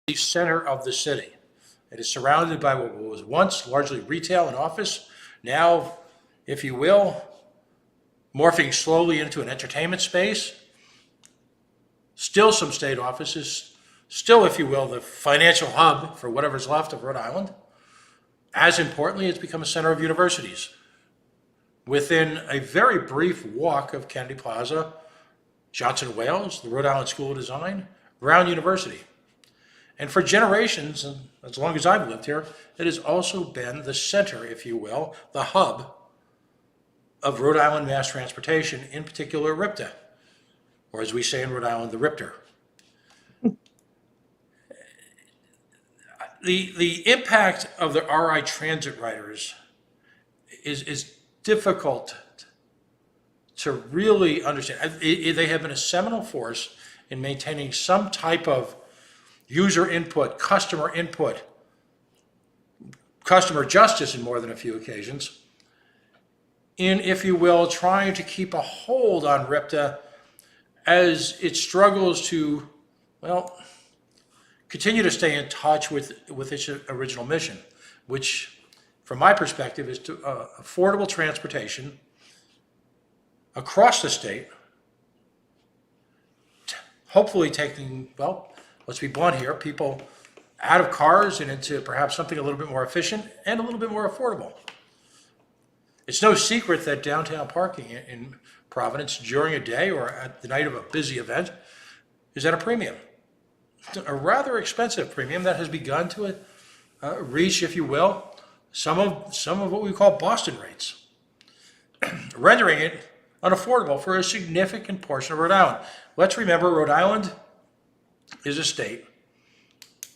the center of the city. It is surrounded by what was once largely retail and office, now, if you will, morphing slowly into an entertainment space. Still some state offices, still, if you will, the financial hub for whatever's left of Rhode Island. As importantly, it's become a center of universities. Within a very brief walk of Kennedy Plaza, Johnson Wales, the Rhode Island School of Design, Brown University. And for generations, and as long as I've lived here, it has also been the center, if you will, the hub of Rhode Island mass transportation, in particular RIPTA, or as we say in Rhode Island, the RIPTR. The impact of the RI transit riders is difficult to really understand. They have been a seminal force in maintaining some type of user input, customer justice in more than a few occasions, in, if you will, trying to keep a hold on RIPTA as it struggles to, well, continue to stay in touch with its original mission, which, from my perspective, is to affordable transportation across the state, hopefully taking, well, let's be blunt here, people out of cars and into perhaps something a little bit more efficient and a little bit more affordable. It's no secret that downtown parking in Providence during a day or at the night of a busy event is at a premium, a rather expensive premium that has begun to reach, if you will, some of what we call Boston rates, rendering it unaffordable for a significant portion of Rhode Island. Let's remember, Rhode Island is a state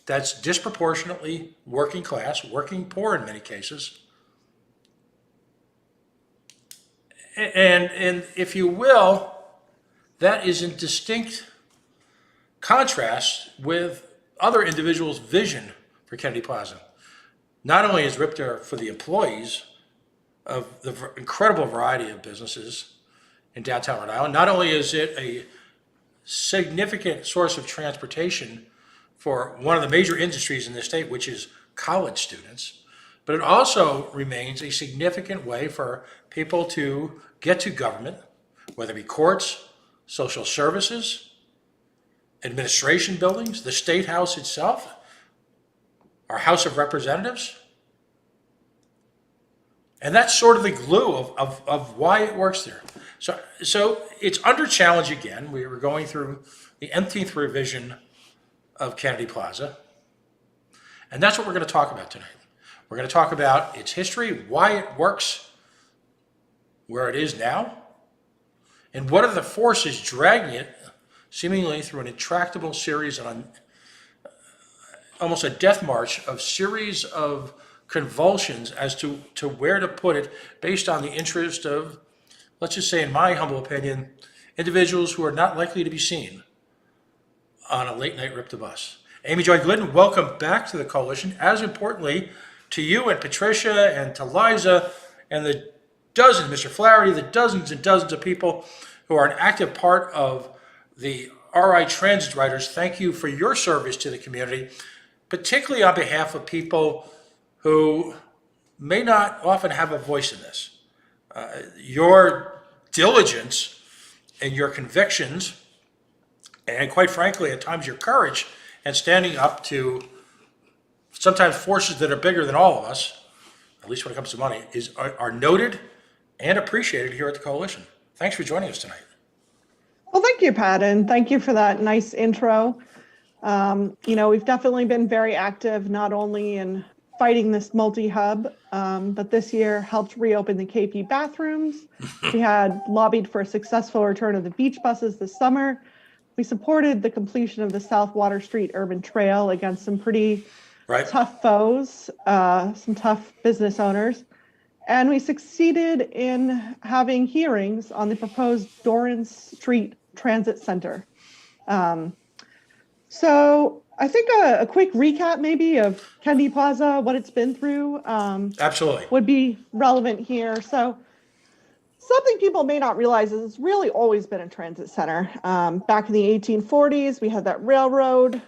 that's disproportionately working class, working poor in many cases. And if you will, that is in distinct contrast with other individuals' vision for Kennedy Plaza. Not only is RIPTA for the employees of the incredible variety of businesses in downtown Rhode Island, not only is it a significant source of transportation for one of the major industries in the state, which is college students, but it also remains a significant way for people to get to government, whether it be courts, social services, administration buildings, the State House itself, our House of Representatives. And that's sort of the glue of why it works there. So it's under challenge again. We were going through the nth revision of Kennedy Plaza. And that's what we're going to talk about tonight. We're going to talk about its history, why it works where it is now, and what are the forces dragging it seemingly through an intractable series on almost a death march of series of convulsions as to where to put it based on the interest of, let's just say, in my humble opinion, individuals who are not likely to be seen on a late night RIPTA bus. Amy Joy Glidden, welcome back to the coalition. As importantly, to you and Patricia and to Liza and the dozens, Mr. Flaherty, the dozens and dozens of people who are an active part of the RI Transit Riders. Thank you for your service to the community, particularly on behalf of people who may not often have a voice in this. Your diligence and your convictions, and quite frankly, at times your courage, and standing up to sometimes forces that are bigger than all of us, at least when it comes to money, are noted and appreciated here at the coalition. Thanks for joining us tonight. Well, thank you, Pat, and thank you for that nice intro. We've definitely been very active, not only in fighting this multi-hub, but this year helped reopen the KP bathrooms. We had lobbied for a successful return of the beach buses this summer. We supported the completion of the South Water Street Urban Trail against some pretty tough foes, some tough business owners. And we succeeded in having hearings on the proposed Dorrance Street Transit Center. So I think a quick recap maybe of Kennedy Plaza, what it's been through, Absolutely, would be relevant here. So something people may not realize is it's really always been a transit center. Back in the 1840s, we had that railroad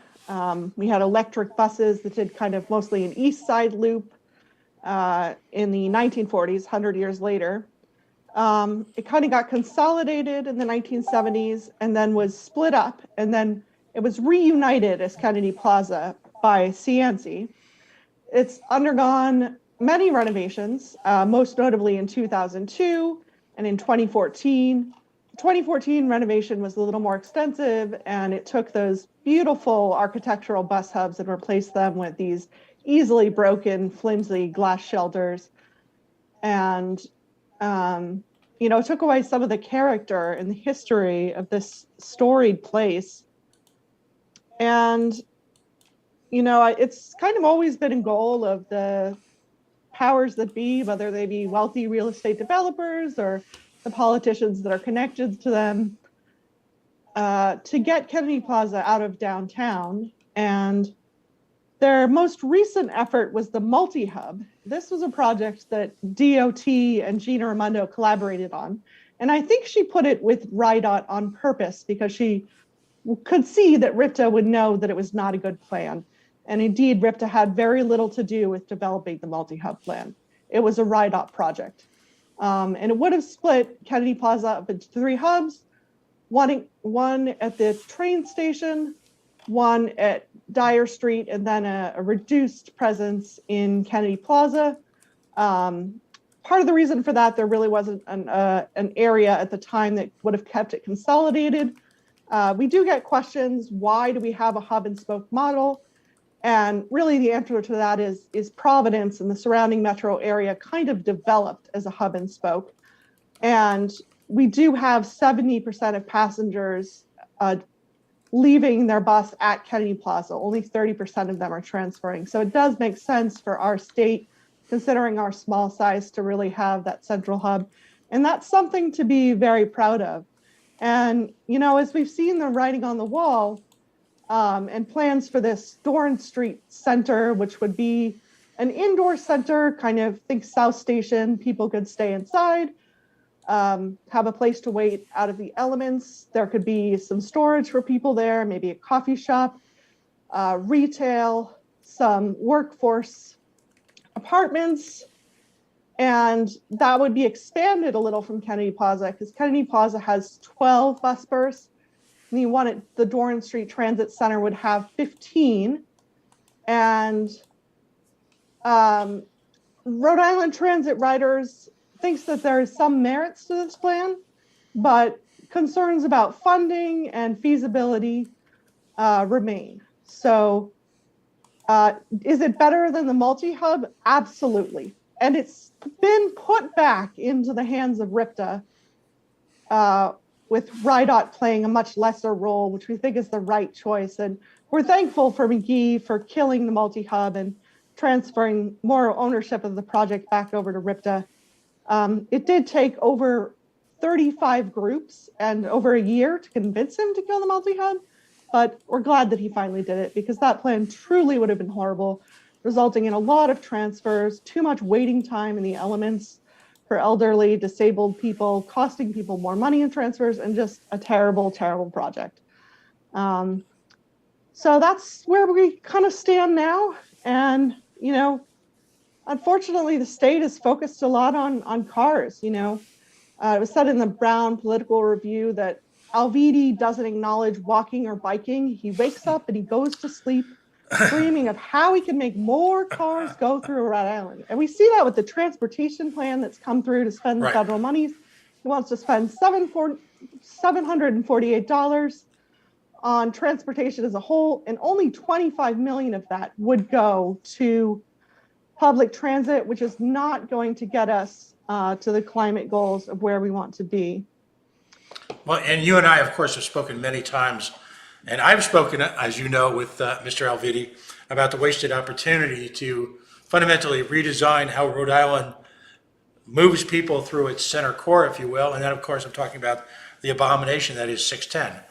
We had electric buses that did kind of mostly an east side loop in the 1940s, 100 years later. It kind of got consolidated in the 1970s and then was split up, and then it was reunited as Kennedy Plaza by CNC. It's undergone many renovations, most notably in 2002 and in 2014. The 2014 renovation was a little more extensive, and it took those beautiful architectural bus hubs and replaced them with these easily broken, flimsy glass shelters. And it took away some of the character and the history of this storied place. And, it's kind of always been a goal of the powers that be, whether they be wealthy real estate developers or the politicians that are connected to them, to get Kennedy Plaza out of downtown. And their most recent effort was the multi-hub. This was a project that DOT and Gina Raimondo collaborated on. And I think she put it with RIDOT on purpose because she could see that RIPTA would know that it was not a good plan. And indeed, RIPTA had very little to do with developing the multi-hub plan. It was a RIDOT project. And it would have split Kennedy Plaza up into 3 hubs, one at the train station, one at Dyer Street, and then a reduced presence in Kennedy Plaza. Part of the reason for that, there really wasn't an area at the time that would have kept it consolidated. We do get questions, why do we have a hub and spoke model? And really the answer to that is Providence and the surrounding metro area kind of developed as a hub and spoke. And we do have 70% of passengers leaving their bus at Kennedy Plaza. Only 30% of them are transferring. So it does make sense for our state, considering our small size, to really have that central hub. And that's something to be very proud of. And, as we've seen the writing on the wall, and plans for this Dorn Street Center, which would be an indoor center, kind of think South Station, people could stay inside, have a place to wait out of the elements. There could be some storage for people there, maybe a coffee shop, retail, some workforce apartments, and that would be expanded a little from Kennedy Plaza because Kennedy Plaza has 12 bus berths. The one at the Dorn Street Transit Center would have 15. And Rhode Island Transit Riders thinks that there is some merits to this plan, but concerns about funding and feasibility remain. So is it better than the multi-hub? Absolutely. And it's been put back into the hands of RIPTA, with RIDOT playing a much lesser role, which we think is the right choice. And we're thankful for McGee for killing the multi-hub and transferring more ownership of the project back over to RIPTA. It did take over 35 groups and over a year to convince him to kill the multi-hub, but we're glad that he finally did it because that plan truly would have been horrible, resulting in a lot of transfers, too much waiting time in the elements for elderly, disabled people, costing people more money in transfers, and just a terrible, terrible project. So that's where we kind of stand now. And, unfortunately, the state is focused a lot on cars. It was said in the Brown Political Review that Alviti doesn't acknowledge walking or biking. He wakes up and he goes to sleep dreaming of how he can make more cars go through Rhode Island. And we see that with the transportation plan that's come through to spend the federal monies. He wants to spend $748 on transportation as a whole, and only $25 million of that would go to public transit, which is not going to get us to the climate goals of where we want to be. Well, and you and I, of course, have spoken many times. And I've spoken, as you know, with Mr. Alviti about the wasted opportunity to fundamentally redesign how Rhode Island moves people through its center core, if you will. And then, of course, I'm talking about the abomination that is 610.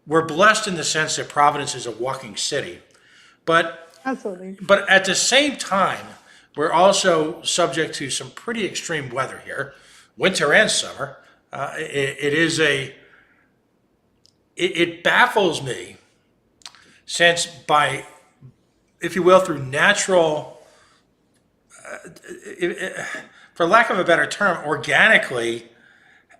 We're blessed in the sense that Providence is a walking city, but Absolutely. But at the same time, we're also subject to some pretty extreme weather here, winter and summer. It baffles me since by, if you will, through natural, for lack of a better term, organically,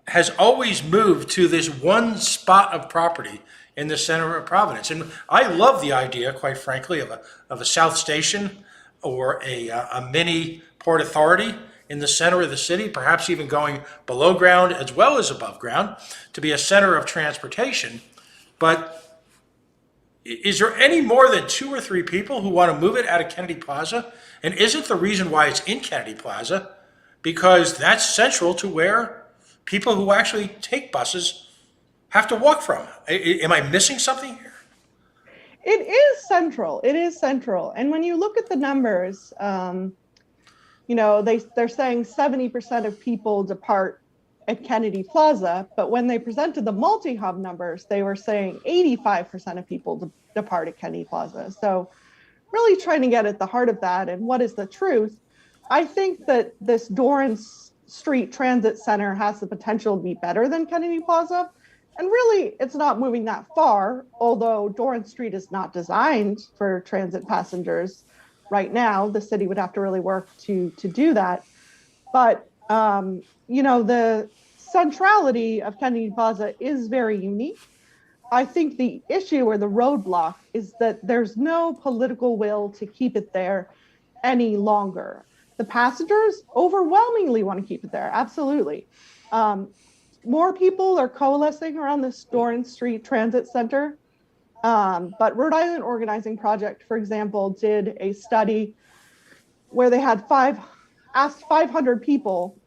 has always moved to this one spot of property in the center of Providence. And I love the idea, quite frankly, of a South Station or a mini Port Authority in the center of the city, perhaps even going below ground as well as above ground to be a center of transportation. But is there any more than 2 or 3 people who want to move it out of Kennedy Plaza? And isn't the reason why it's in Kennedy Plaza because that's central to where people who actually take buses have to walk from? Am I missing something here? It is central. It is central. And when you look at the numbers, they're saying 70% of people depart at Kennedy Plaza, but when they presented the multi-hub numbers, they were saying 85% of people depart at Kennedy Plaza. So really trying to get at the heart of that and what is the truth. I think that this Dorrance Street Transit Center has the potential to be better than Kennedy Plaza. And really, it's not moving that far, although Dorrance Street is not designed for transit passengers right now. The city would have to really work to do that. But, the centrality of Kennedy Plaza is very unique. I think the issue or the roadblock is that there's no political will to keep it there any longer. The passengers overwhelmingly want to keep it there. Absolutely. More people are coalescing around this Dorrance Street Transit Center. But Rhode Island Organizing Project, for example, did a study where they had asked 500 people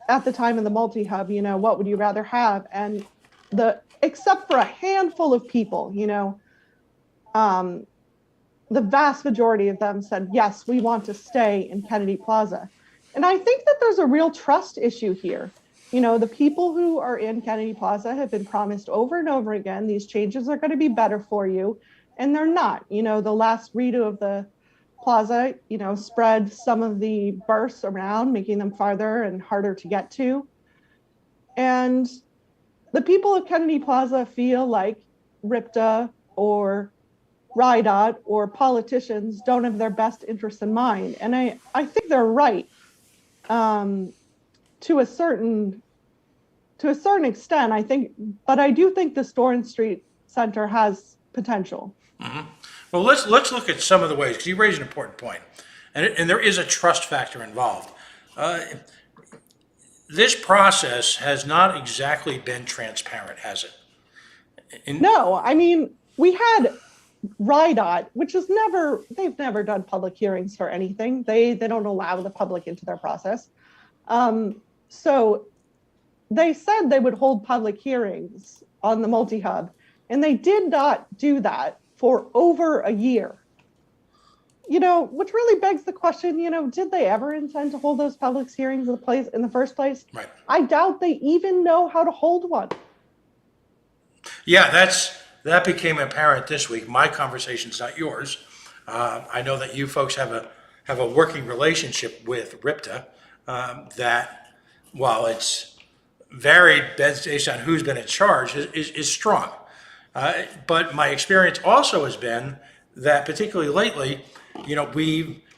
at the time of the multi-hub, what would you rather have? And except for a handful of people, the vast majority of them said, yes, we want to stay in Kennedy Plaza. And I think that there's a real trust issue here. The people who are in Kennedy Plaza have been promised over and over again, these changes are going to be better for you. And they're not. The last redo of the plaza, spread some of the berths around, making them farther and harder to get to. And the people of Kennedy Plaza feel like RIPTA or RIDOT or politicians don't have their best interests in mind. And I think they're right to a certain extent, I think, but I do think the Dorrance Street Center has potential. Mm-hmm. Well, let's look at some of the ways, because you raised an important point, and there is a trust factor involved. This process has not exactly been transparent, has it? No, I mean, we had RIDOT, which is they've never done public hearings for anything. They don't allow the public into their process. So they said they would hold public hearings on the multi-hub, and they did not do that for over a year. Which really begs the question, did they ever intend to hold those public hearings in the first place? Right. I doubt they even know how to hold one. Yeah, that became apparent this week. My conversation's not yours. I know that you folks have a working relationship with RIPTA that, while it's varied based on who's been in charge, is strong. But my experience also has been that, particularly lately,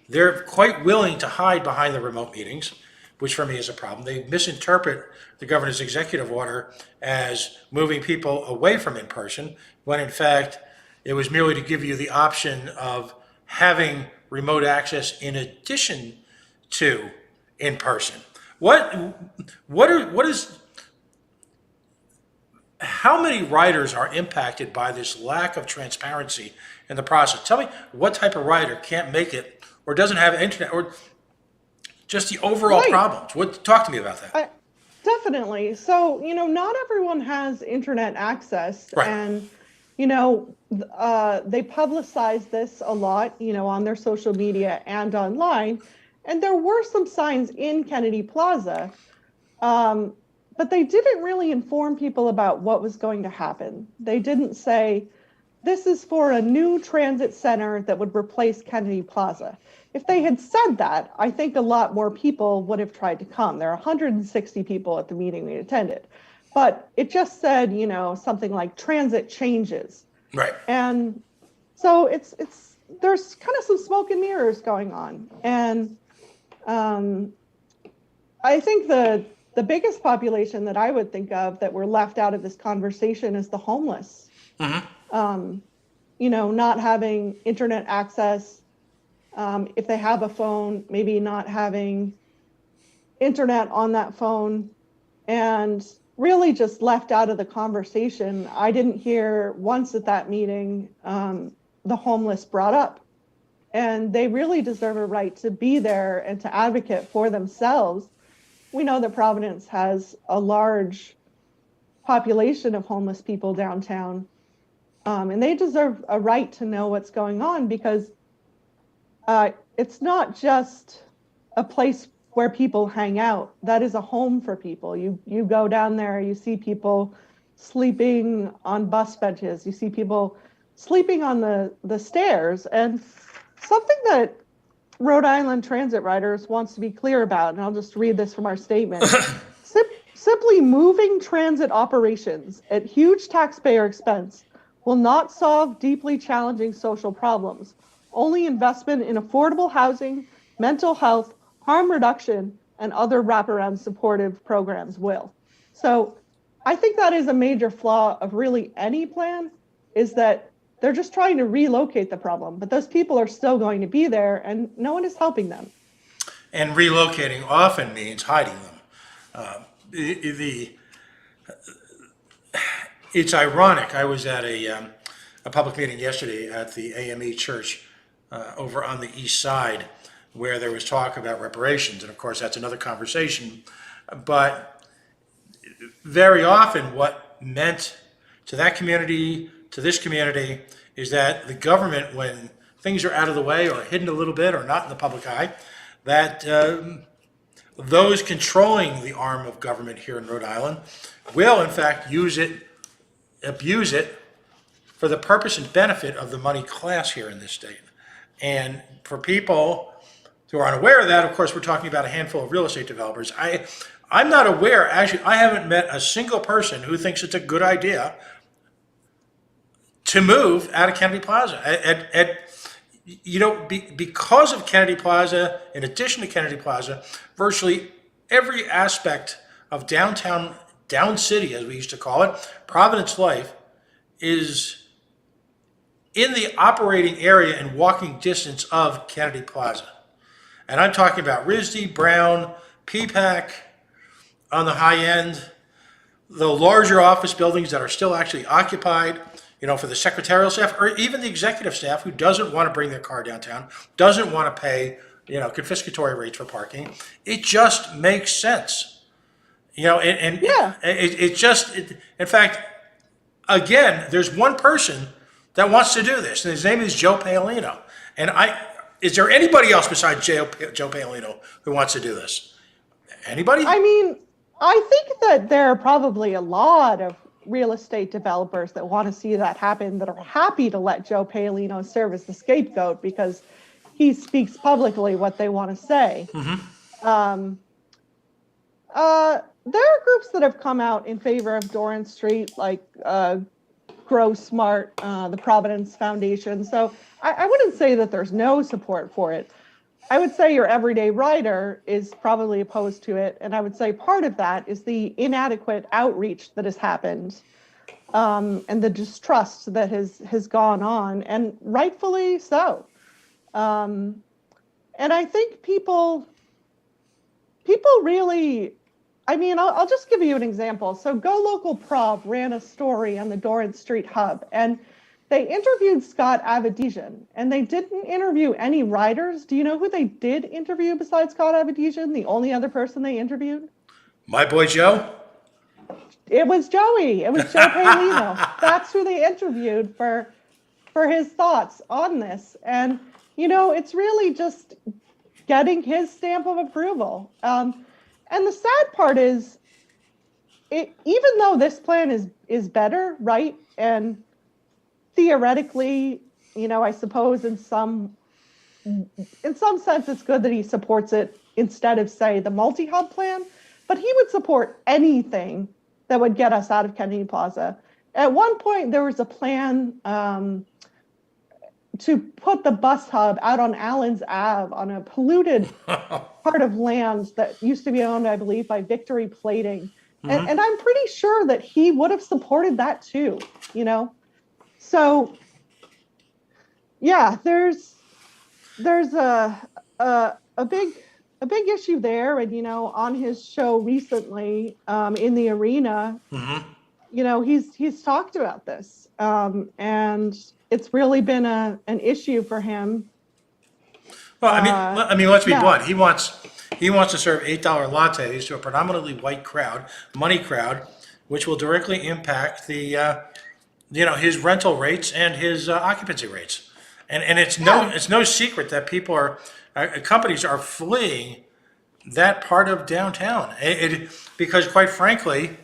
they're quite willing to hide behind the remote meetings, which for me is a problem. They misinterpret the governor's executive order as moving people away from in-person, when in fact it was merely to give you the option of having remote access in addition to in-person. How many riders are impacted by this lack of transparency in the process? Tell me what type of rider can't make it or doesn't have internet, or just the overall problems. Talk to me about that. Definitely. So, not everyone has internet access. Right. And, they publicize this a lot, on their social media and online. And there were some signs in Kennedy Plaza, but they didn't really inform people about what was going to happen. They didn't say this is for a new transit center that would replace Kennedy Plaza. If they had said that, I think a lot more people would have tried to come. There are 160 people at the meeting we attended, but it just said, something like transit changes. Right. And so there's kind of some smoke and mirrors going on. And I think the biggest population that I would think of that were left out of this conversation is the homeless. Not having internet access. If they have a phone, maybe not having internet on that phone, and really just left out of the conversation. I didn't hear once at that meeting the homeless brought up. And they really deserve a right to be there and to advocate for themselves. We know that Providence has a large population of homeless people downtown, and they deserve a right to know what's going on, because it's not just a place where people hang out. That is a home for people. You go down there, you see people sleeping on bus benches, you see people sleeping on the stairs. And something that Rhode Island Transit Riders wants to be clear about, and I'll just read this from our statement. Simply moving transit operations at huge taxpayer expense will not solve deeply challenging social problems. Only investment in affordable housing, mental health, harm reduction, and other wraparound supportive programs will. So I think that is a major flaw of really any plan, is that they're just trying to relocate the problem, but those people are still going to be there and no one is helping them. And relocating often means hiding them. It's ironic. I was at a public meeting yesterday at the AME Church over on the east side, where there was talk about reparations, and of course that's another conversation. But very often, what meant to that community, to this community, is that the government, when things are out of the way or hidden a little bit or not in the public eye, that those controlling the arm of government here in Rhode Island will in fact use it, abuse it for the purpose and benefit of the money class here in this state. And for people who are unaware of that, of course, we're talking about a handful of real estate developers. I'm not aware, actually, I haven't met a single person who thinks it's a good idea to move out of Kennedy Plaza. Because of Kennedy Plaza, in addition to Kennedy Plaza, virtually every aspect of downtown, down city, as we used to call it, Providence life, is in the operating area and walking distance of Kennedy Plaza. And I'm talking about RISD, Brown, PPAC on the high end, the larger office buildings that are still actually occupied, for the secretarial staff, or even the executive staff who doesn't want to bring their car downtown, doesn't want to pay, confiscatory rates for parking. It just makes sense. In fact, again, there's one person that wants to do this, and his name is Joe Paolino. And is there anybody else besides Joe Paolino who wants to do this? Anybody? I mean, I think that there are probably a lot of real estate developers that want to see that happen, that are happy to let Joe Paolino serve as the scapegoat because he speaks publicly what they want to say. Mm-hmm. There are groups that have come out in favor of Doran Street, like Grow Smart, the Providence Foundation. So I wouldn't say that there's no support for it. I would say your everyday rider is probably opposed to it. And I would say part of that is the inadequate outreach that has happened, and the distrust that has gone on, and rightfully so. And I think people really, I'll just give you an example. So Go Local Prov ran a story on the Doran Street Hub, and they interviewed Scott Avedisian, and they didn't interview any riders. Do you know who they did interview besides Scott Avedisian? The only other person they interviewed? My boy Joe? It was Joey. It was Joe Paolino. That's who they interviewed for his thoughts on this. And, it's really just getting his stamp of approval. And the sad part is, even though this plan is better, right, and theoretically, I suppose in some sense, it's good that he supports it instead of, say, the multi-hub plan, but he would support anything that would get us out of Kennedy Plaza. At one point, there was a plan to put the bus hub out on Allen's Ave on a polluted part of land that used to be owned, I believe, by Victory Plating. And I'm pretty sure that he would have supported that too, So, yeah, there's a big issue there. And, on his show recently in the arena, he's talked about this. And it's really been an issue for him. Well, I mean, let's be blunt. He wants to serve $8 lattes to a predominantly white crowd, money crowd, which will directly impact the, his rental rates and his occupancy rates. And it's no secret that companies are fleeing that part of downtown. Because quite frankly,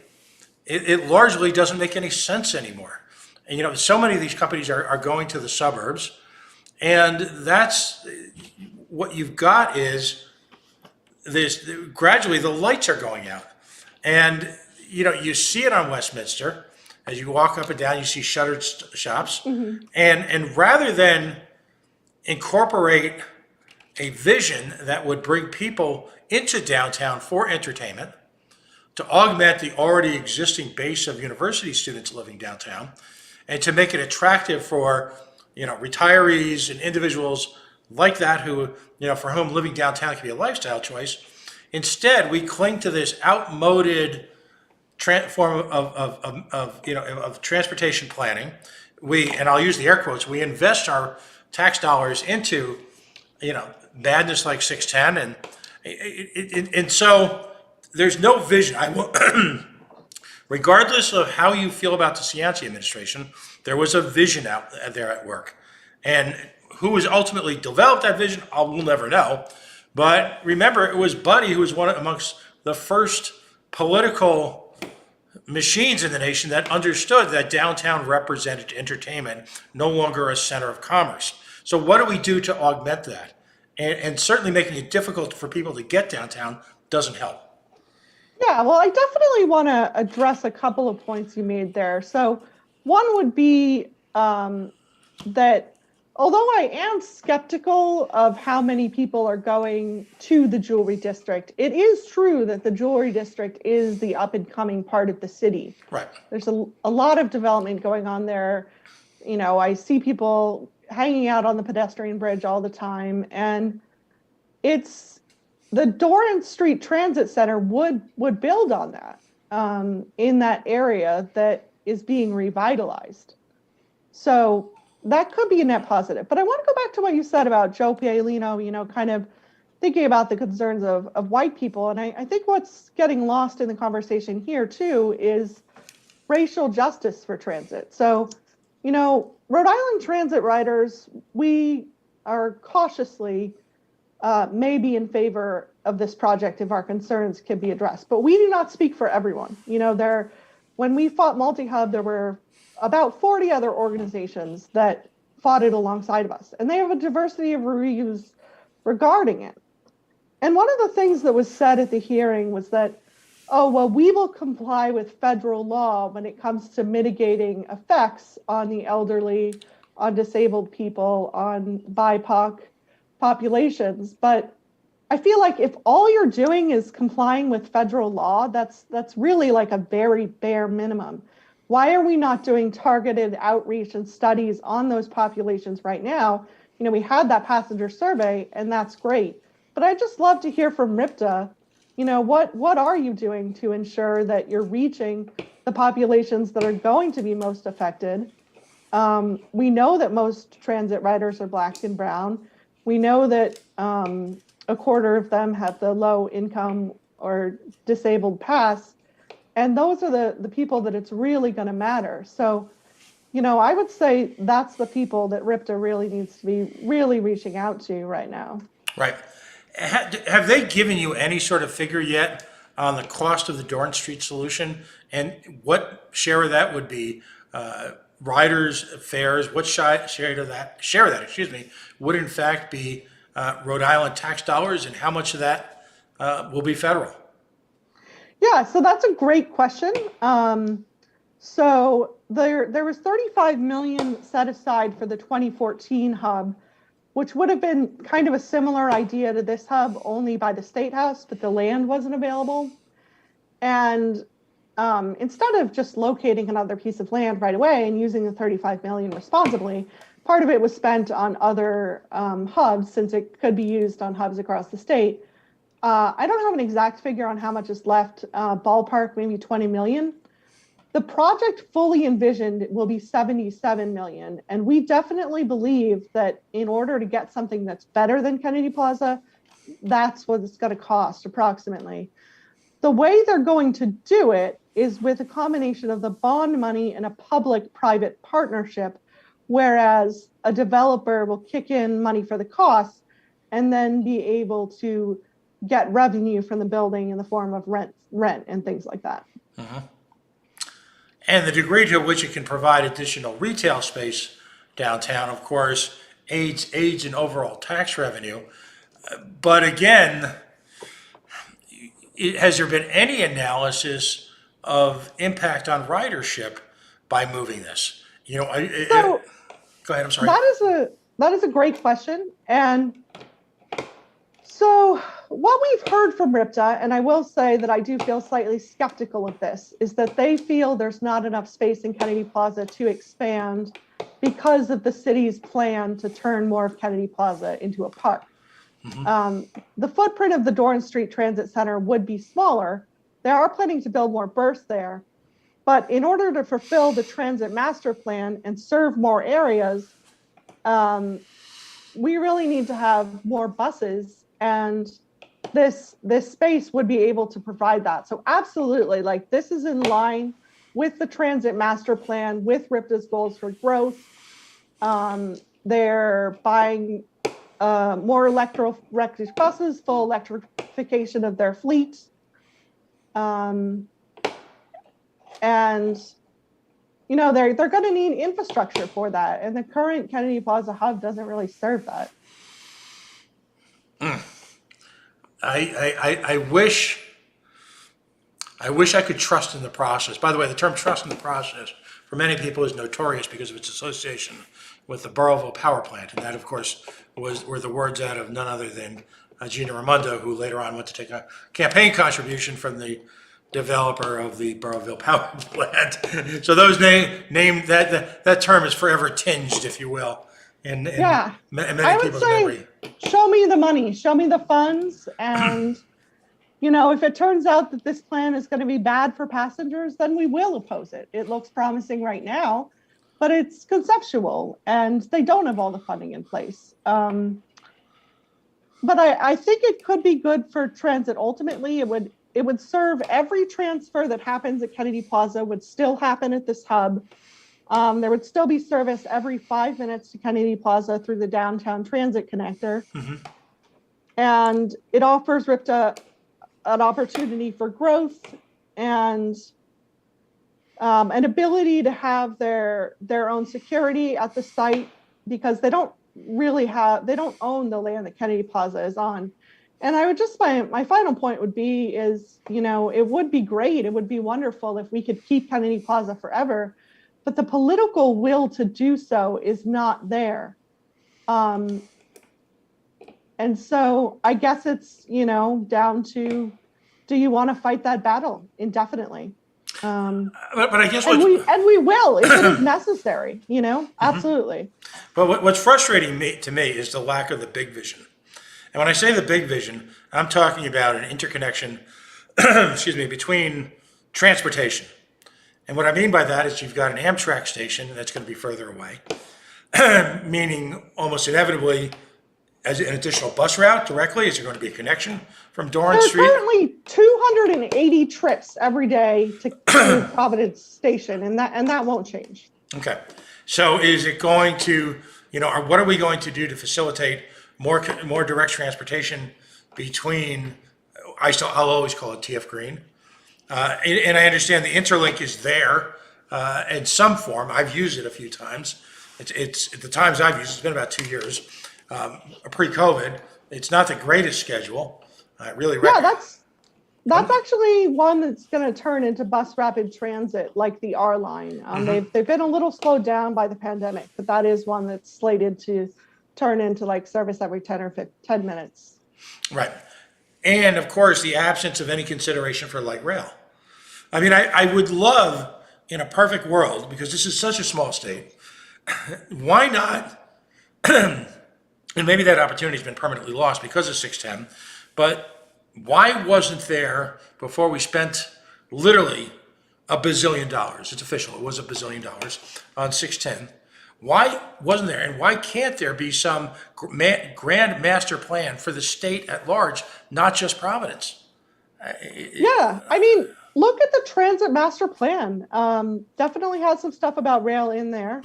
it largely doesn't make any sense anymore. And, so many of these companies are going to the suburbs, and that's what you've got is this, gradually the lights are going out. And, you see it on Westminster. As you walk up and down, you see shuttered shops. And rather than incorporate a vision that would bring people into downtown for entertainment, to augment the already existing base of university students living downtown, and to make it attractive for, retirees and individuals like that who, for whom living downtown can be a lifestyle choice. Instead, we cling to this outmoded form of transportation planning. And I'll use the air quotes, we invest our tax dollars into, madness like 610. And so there's no vision. Regardless of how you feel about the Cianci administration, there was a vision out there at work. And who was ultimately developed that vision, we'll never know. But remember, it was Buddy who was amongst the first political machines in the nation that understood that downtown represented entertainment, no longer a center of commerce. So what do we do to augment that? And certainly making it difficult for people to get downtown doesn't help. Yeah, well, I definitely want to address a couple of points you made there. So one would be that although I am skeptical of how many people are going to the jewelry district, it is true that the jewelry district is the up and coming part of the city. Right. There's a lot of development going on there. I see people hanging out on the pedestrian bridge all the time, and it's the Doran Street Transit Center would build on that in that area that is being revitalized. So that could be a net positive. But I want to go back to what you said about Joe Pialino, kind of thinking about the concerns of white people. And I think what's getting lost in the conversation here, too, is racial justice for transit. So, Rhode Island transit riders, we are cautiously may be in favor of this project if our concerns can be addressed. But we do not speak for everyone. When we fought multi-hub, there were about 40 other organizations that fought it alongside of us. And they have a diversity of views regarding it. And one of the things that was said at the hearing was that, we will comply with federal law when it comes to mitigating effects on the elderly, on disabled people, on BIPOC populations. But I feel like if all you're doing is complying with federal law, that's really like a very bare minimum. Why are we not doing targeted outreach and studies on those populations right now? We had that passenger survey, and that's great. But I'd just love to hear from RIPTA, what are you doing to ensure that you're reaching the populations that are going to be most affected? We know that most transit riders are Black and brown. We know that a quarter of them have the low income or disabled pass. And those are the people that it's really going to matter. So, I would say that's the people that RIPTA really needs to be really reaching out to right now. Right. Have they given you any sort of figure yet on the cost of the Doran Street solution and what share of that would be riders' fares, what share of that, excuse me, would in fact be Rhode Island tax dollars, and how much of that will be federal? Yeah, so that's a great question. So there was 35 million set aside for the 2014 hub, which would have been kind of a similar idea to this hub, only by the State House, but the land wasn't available. And instead of just locating another piece of land right away and using the 35 million responsibly, part of it was spent on other hubs, since it could be used on hubs across the state. I don't have an exact figure on how much is left, ballpark, maybe 20 million. The project fully envisioned will be 77 million. And we definitely believe that in order to get something that's better than Kennedy Plaza, that's what it's going to cost approximately. The way they're going to do it is with a combination of the bond money and a public-private partnership, whereas a developer will kick in money for the costs and then be able to get revenue from the building in the form of rent and things like that. And the degree to which it can provide additional retail space downtown, of course, aids in overall tax revenue. But again, has there been any analysis of impact on ridership by moving this? Go ahead, I'm sorry. That is a great question. And so what we've heard from RIPTA, and I will say that I do feel slightly skeptical of this, is that they feel there's not enough space in Kennedy Plaza to expand because of the city's plan to turn more of Kennedy Plaza into a park. The footprint of the Dorrance Street Transit Center would be smaller. They are planning to build more berths there, but in order to fulfill the transit master plan and serve more areas, we really need to have more buses, and this space would be able to provide that. So absolutely, like, this is in line with the transit master plan, with RIPTA's goals for growth. They're buying more electric buses, full electrification of their fleet. And, they're going to need infrastructure for that. And the current Kennedy Plaza hub doesn't really serve that. I wish I could trust in the process. By the way, the term trust in the process for many people is notorious because of its association with the Burrillville power plant. And that, of course, were the words out of none other than Gina Raimondo, who later on went to take a campaign contribution from the developer of the Burrillville power plant. So those that term is forever tinged, if you will, in many people's memory. Show me the money, show me the funds, and if it turns out that this plan is going to be bad for passengers, then we will oppose it. It looks promising right now, but it's conceptual, and they don't have all the funding in place. But I think it could be good for transit. Ultimately, it would serve every transfer that happens at Kennedy Plaza would still happen at this hub. There would still be service every 5 minutes to Kennedy Plaza through the downtown transit connector. And it offers RIPTA an opportunity for growth and an ability to have their own security at the site, because they don't own the land that Kennedy Plaza is on. And I would just, my final point would be is, it would be great, it would be wonderful if we could keep Kennedy Plaza forever, but the political will to do so is not there. And so I guess it's, down to, do you want to fight that battle indefinitely? But I guess we will if it is necessary, absolutely. But what's frustrating to me is the lack of the big vision. And when I say the big vision, I'm talking about an interconnection, between transportation. And what I mean by that is you've got an Amtrak station that's going to be further away, meaning almost inevitably as an additional bus route directly. Is there going to be a connection from Dorrance Street? There's currently 280 trips every day to Providence Station, and that won't change. Okay. So is it going to, or what are we going to do to facilitate more direct transportation between, I'll always call it TF Green. And I understand the interlink is there, in some form. I've used it a few times. It's at the times I've used it, it's been about 2 years. Pre-COVID, it's not the greatest schedule. I really Yeah, recommend. that's actually one that's going to turn into bus rapid transit, like the R line. They've been a little slowed down by the pandemic, but that is one that's slated to turn into like service every 10 minutes. Right. And of course, the absence of any consideration for light rail. I mean, I would love, in a perfect world, because this is such a small state, why not? And maybe that opportunity has been permanently lost because of 610, but why wasn't there, before we spent literally $1 bazillion, it's official, it was $1 bazillion on 610, why wasn't there, and why can't there be some grand master plan for the state at large, not just Providence? Yeah, I mean, look at the transit master plan. Definitely has some stuff about rail in there.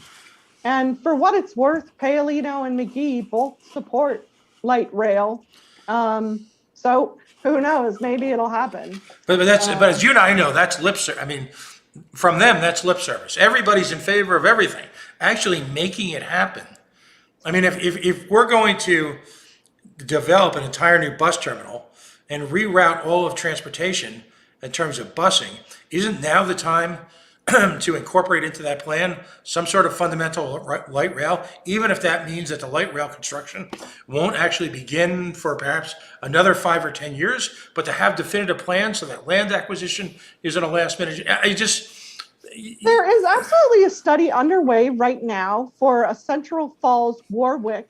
And for what it's worth, Paolino and McGee both support light rail. So who knows? Maybe it'll happen. But as you and I know, that's lip service. I mean, from them, that's lip service. Everybody's in favor of everything. Actually making it happen. I mean, if we're going to develop an entire new bus terminal and reroute all of transportation in terms of busing, isn't now the time to incorporate into that plan some sort of fundamental light rail, even if that means that the light rail construction won't actually begin for perhaps another 5 or 10 years, but to have definitive plans so that land acquisition isn't a last minute. There is absolutely a study underway right now for a Central Falls Warwick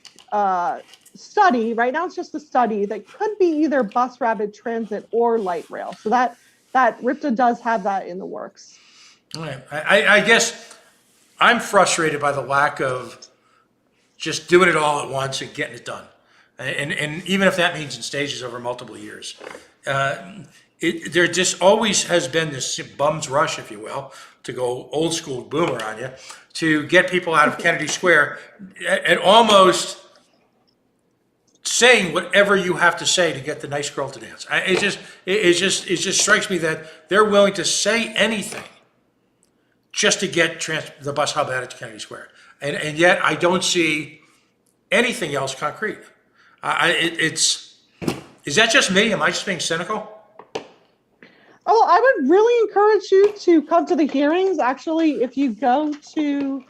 study. Right now, it's just a study that could be either bus rapid transit or light rail. So that RIPTA does have that in the works. Right. I guess I'm frustrated by the lack of just doing it all at once and getting it done. And even if that means in stages over multiple years. There just always has been this bum's rush, if you will, to go old school boomer on you, to get people out of Kennedy Square and almost saying whatever you have to say to get the nice girl to dance. It just strikes me that they're willing to say anything just to get the bus hub out of Kennedy Square. And yet I don't see anything else concrete. Is that just me? Am I just being cynical? Oh, I would really encourage you to come to the hearings. Actually, if you go to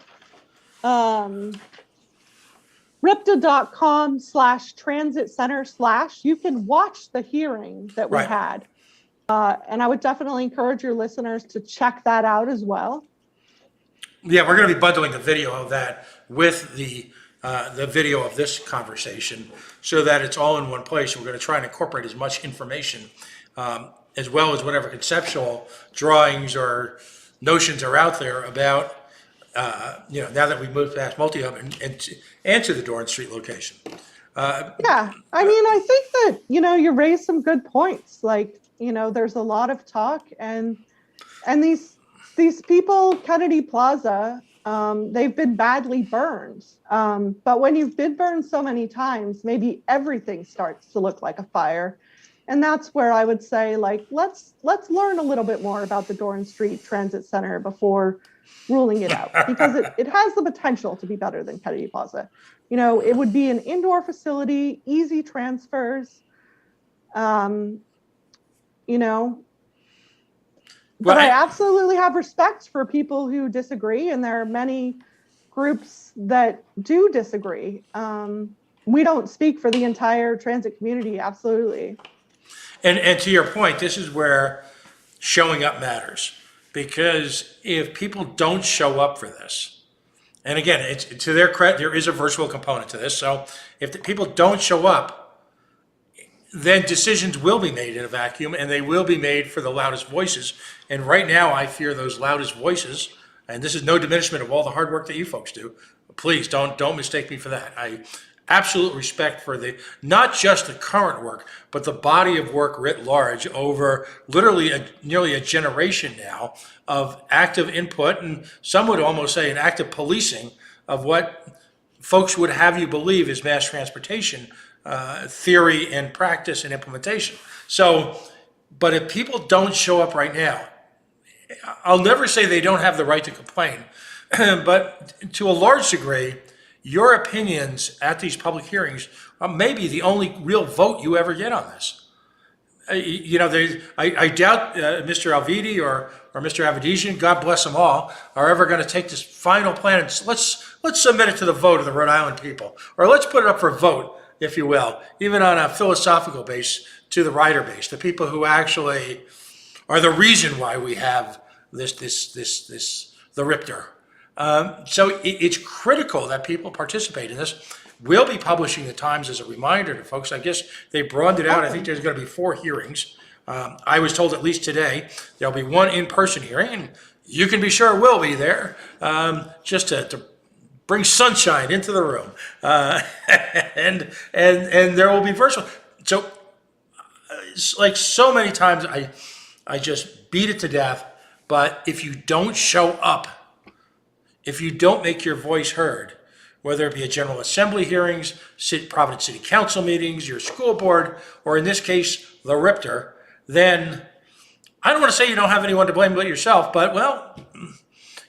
ripta.com/transit center/ you can watch the hearing that we had. And I would definitely encourage your listeners to check that out as well. Yeah, we're going to be bundling the video of that with the video of this conversation so that it's all in one place. We're going to try and incorporate as much information as well as whatever conceptual drawings or notions are out there about, now that we've moved past multi-hub and to the Dorrance Street location. Yeah, I mean, I think that, you raised some good points. Like, there's a lot of talk and these people, Kennedy Plaza, they've been badly burned. But when you've been burned so many times, maybe everything starts to look like a fire. And that's where I would say, like, let's learn a little bit more about the Dorrance Street Transit Center before ruling it out, because it has the potential to be better than Kennedy Plaza. It would be an indoor facility, easy transfers, But I absolutely have respect for people who disagree, and there are many groups that do disagree. We don't speak for the entire transit community, absolutely. And to your point, this is where showing up matters, because if people don't show up for this, and again, it's to their credit, there is a virtual component to this. So if the people don't show up, then decisions will be made in a vacuum, and they will be made for the loudest voices. And right now, I fear those loudest voices, and this is no diminishment of all the hard work that you folks do. Please don't mistake me for that. I absolute respect for not just the current work, but the body of work writ large over literally nearly a generation now of active input, and some would almost say an active policing of what folks would have you believe is mass transportation theory and practice and implementation. So, but if people don't show up right now, I'll never say they don't have the right to complain, but to a large degree, your opinions at these public hearings are maybe the only real vote you ever get on this. I doubt Mr. Alviti or Mr. Avedisian, God bless them all, are ever going to take this final plan and let's submit it to the vote of the Rhode Island people, or let's put it up for a vote, if you will, even on a philosophical base to the rider base, the people who actually are the reason why we have the RIPTR. So it's critical that people participate in this. We'll be publishing the times as a reminder to folks. I guess they broadened it out. I think there's going to be 4 hearings. I was told at least today there'll be 1 in-person hearing, and you can be sure we'll be there just to bring sunshine into the room. And there will be virtual. So, like so many times, I just beat it to death. But if you don't show up, if you don't make your voice heard, whether it be at General Assembly hearings, Providence City Council meetings, your school board, or in this case, the RIPTR, then I don't want to say you don't have anyone to blame but yourself, but well,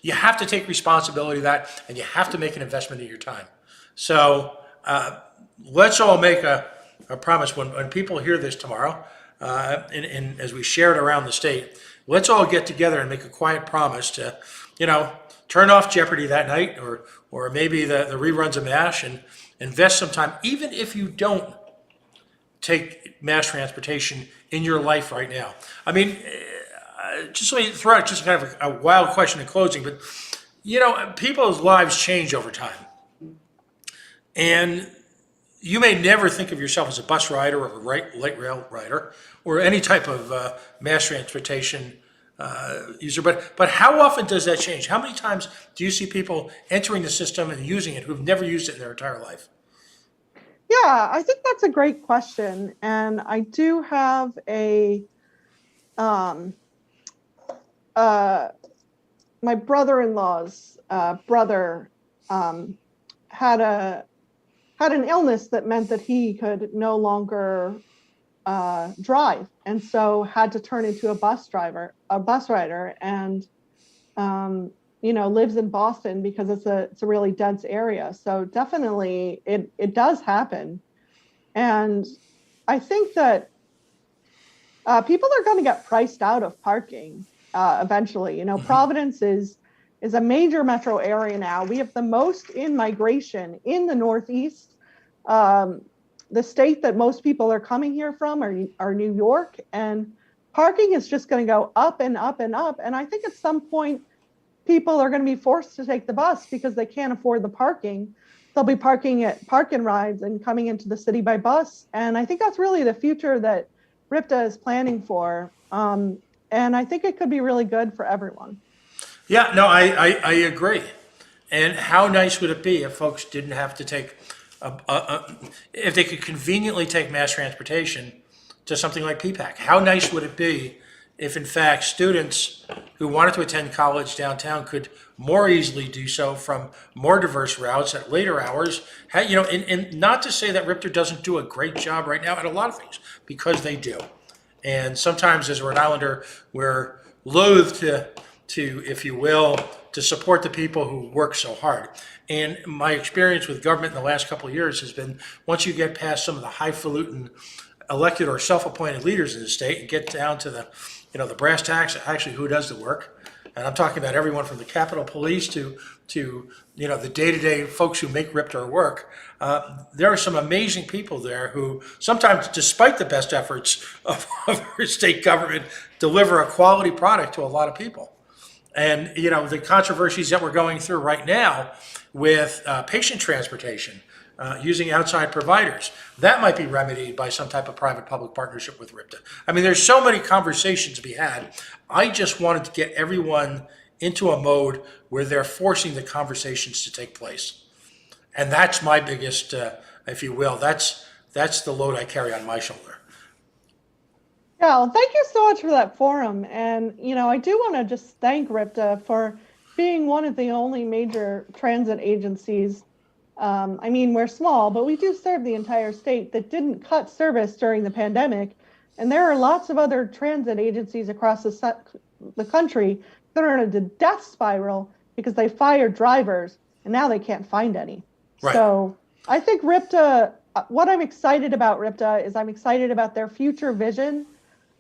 you have to take responsibility of that, and you have to make an investment in your time. So let's all make a promise when people hear this tomorrow, and as we share it around the state, let's all get together and make a quiet promise to, turn off Jeopardy that night, or maybe the reruns of MASH, and invest some time, even if you don't take mass transportation in your life right now. I mean, just let me throw out just kind of a wild question in closing, but people's lives change over time. And you may never think of yourself as a bus rider or a light rail rider or any type of mass transportation user, but how often does that change? How many times do you see people entering the system and using it who've never used it in their entire life? Yeah, I think that's a great question. And I do have my brother-in-law's brother had an illness that meant that he could no longer drive, and so had to turn into a bus rider, and lives in Boston because it's a really dense area. So definitely it does happen. And I think that people are going to get priced out of parking eventually. Providence is a major metro area now. We have the most in-migration in the Northeast. The state that most people are coming here from are New York, and parking is just going to go up and up and up. And I think at some point, people are going to be forced to take the bus because they can't afford the parking. They'll be parking at park and rides and coming into the city by bus. And I think that's really the future that RIPTA is planning for. And I think it could be really good for everyone. Yeah, no, I agree. And how nice would it be if folks didn't have to take, if they could conveniently take mass transportation to something like PPAC? How nice would it be if, in fact, students who wanted to attend college downtown could more easily do so from more diverse routes at later hours? And not to say that RIPTR doesn't do a great job right now at a lot of things, because they do. And sometimes as a Rhode Islander, we're loath to, if you will, to support the people who work so hard. And my experience with government in the last couple of years has been, once you get past some of the highfalutin elected or self-appointed leaders in the state and get down to the brass tacks, actually who does the work. And I'm talking about everyone from the Capitol Police to the day-to-day folks who make RIPTR work. There are some amazing people there who sometimes, despite the best efforts of our state government, deliver a quality product to a lot of people. And the controversies that we're going through right now with patient transportation, using outside providers, that might be remedied by some type of private-public partnership with RIPTA. I mean, there's so many conversations to be had. I just wanted to get everyone into a mode where they're forcing the conversations to take place. And that's my biggest, if you will, that's the load I carry on my shoulder. Yeah, well, thank you so much for that forum. And, I do want to just thank RIPTA for being one of the only major transit agencies. We're small, but we do serve the entire state, that didn't cut service during the pandemic And there are lots of other transit agencies across the country that are in a death spiral because they fired drivers and now they can't find any. Right. So I think RIPTA, what I'm excited about RIPTA is I'm excited about their future vision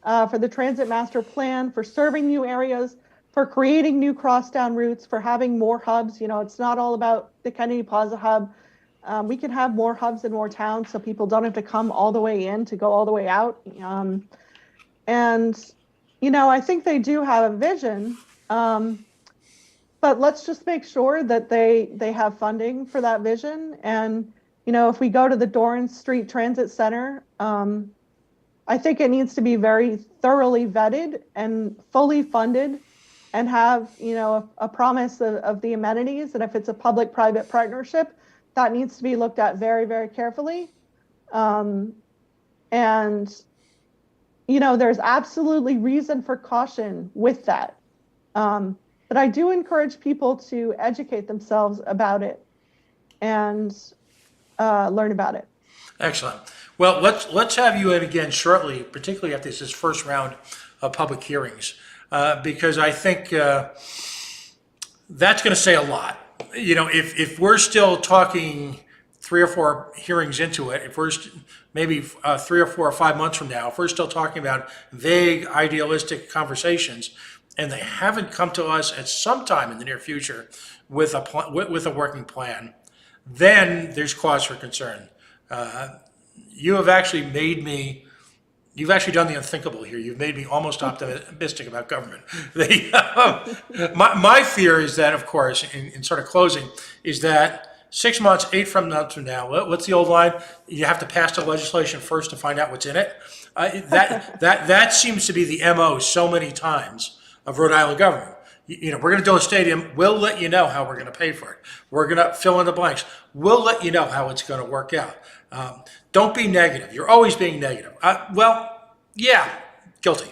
for the transit master plan, for serving new areas, for creating new crosstown routes, for having more hubs. You know, it's not all about the Kennedy Plaza hub. We can have more hubs in more towns so people don't have to come all the way in to go all the way out. And, you know, I think they do have a vision, but let's just make sure that they have funding for that vision. And, you know, if we go to the Dorrance Street Transit Center, I think it needs to be very thoroughly vetted and fully funded and have, you know, a promise of the amenities. And if it's a public-private partnership, that needs to be looked at very, very carefully. And, you know, there's absolutely reason for caution with that. But I do encourage people to educate themselves about it and learn about it. Excellent. Well, let's have you in again shortly, particularly after this first round of public hearings, because I think that's going to say a lot. You know, if we're still talking 3 or 4 hearings into it, if we're maybe 3 or 4 or 5 months from now, if we're still talking about vague, idealistic conversations, and they haven't come to us at some time in the near future with a working plan, then there's cause for concern. You've actually done the unthinkable here. You've made me almost optimistic about government. My fear is that, of course, in sort of closing, is that 6 months, 8 months from now, what's the old line? You have to pass the legislation first to find out what's in it. That seems to be the MO so many times of Rhode Island government. You know, we're going to do a stadium. We'll let you know how we're going to pay for it. We're going to fill in the blanks. We'll let you know how it's going to work out. Don't be negative. You're always being negative. Well, yeah, guilty.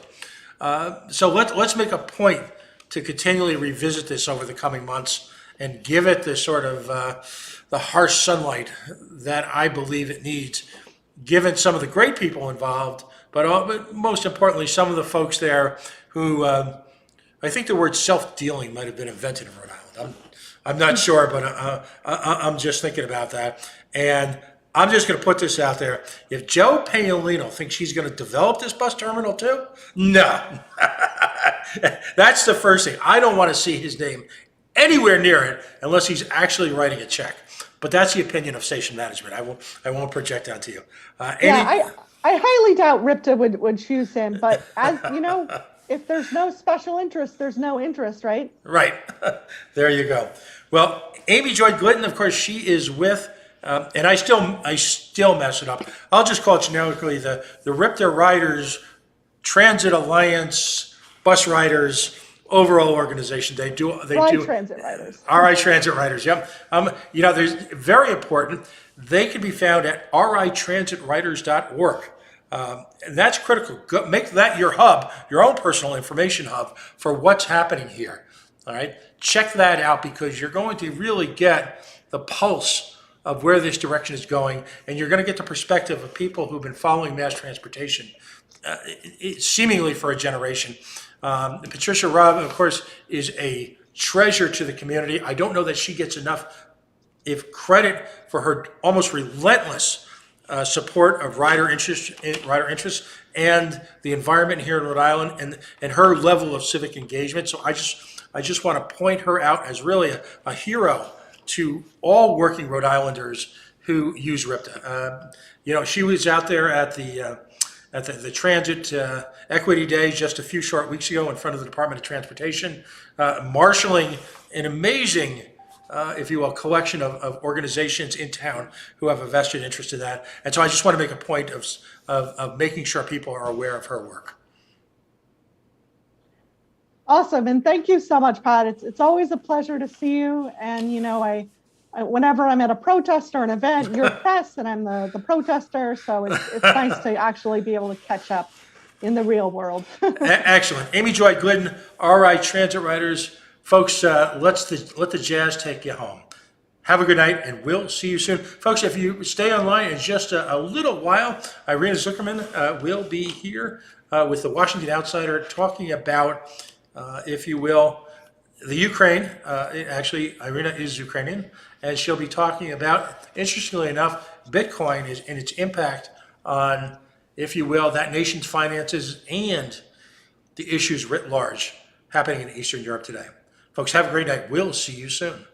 So let's make a point to continually revisit this over the coming months and give it the sort of the harsh sunlight that I believe it needs, given some of the great people involved, but most importantly, some of the folks there who I think the word self-dealing might have been invented in Rhode Island. I'm not sure, but I'm just thinking about that. And I'm just going to put this out there. If Joe Paolino thinks he's going to develop this bus terminal too, no. That's the first thing. I don't want to see his name anywhere near it unless he's actually writing a check. But that's the opinion of station management. I won't project that to you. Yeah, I highly doubt RIPTA would choose him. But as you know, if there's no special interest, there's no interest, right? Right. There you go. Well, Amy Joy Glidden, of course, she is with, and I still mess it up. I'll just call it generically the RIPTA Riders Transit Alliance Bus Riders overall organization. They do Transit Riders. RI Transit Riders. Yep. You know, there's very important. They can be found at ritransit-riders.org. And that's critical. Make that your hub, your own personal information hub for what's happening here. All right. Check that out because you're going to really get the pulse of where this direction is going, and you're going to get the perspective of people who've been following mass transportation seemingly for a generation. Patricia Robb, of course, is a treasure to the community. I don't know that she gets enough credit for her almost relentless support of rider interests and the environment here in Rhode Island and her level of civic engagement. So I just want to point her out as really a hero to all working Rhode Islanders who use RIPTA. You know, she was out there at the Transit Equity Day just a few short weeks ago in front of the Department of Transportation, marshaling an amazing, if you will, collection of organizations in town who have a vested interest in that. And so I just want to make a point of making sure people are aware of her work. Awesome. And thank you so much, Pat. It's always a pleasure to see you. And, you know, I whenever I'm at a protest or an event, you're press and I'm the protester. So it's nice to actually be able to catch up in the real world. Excellent. Amy Joy Glidden, RI Transit Riders. Folks, let the jazz take you home. Have a good night, and we'll see you soon. Folks, if you stay online in just a little while, Irina Zuckerman will be here with the Washington Outsider talking about, if you will, the Ukraine. Actually, Irina is Ukrainian, and she'll be talking about, interestingly enough, Bitcoin and its impact on, if you will, that nation's finances and the issues writ large happening in Eastern Europe today. Folks, have a great night. We'll see you soon.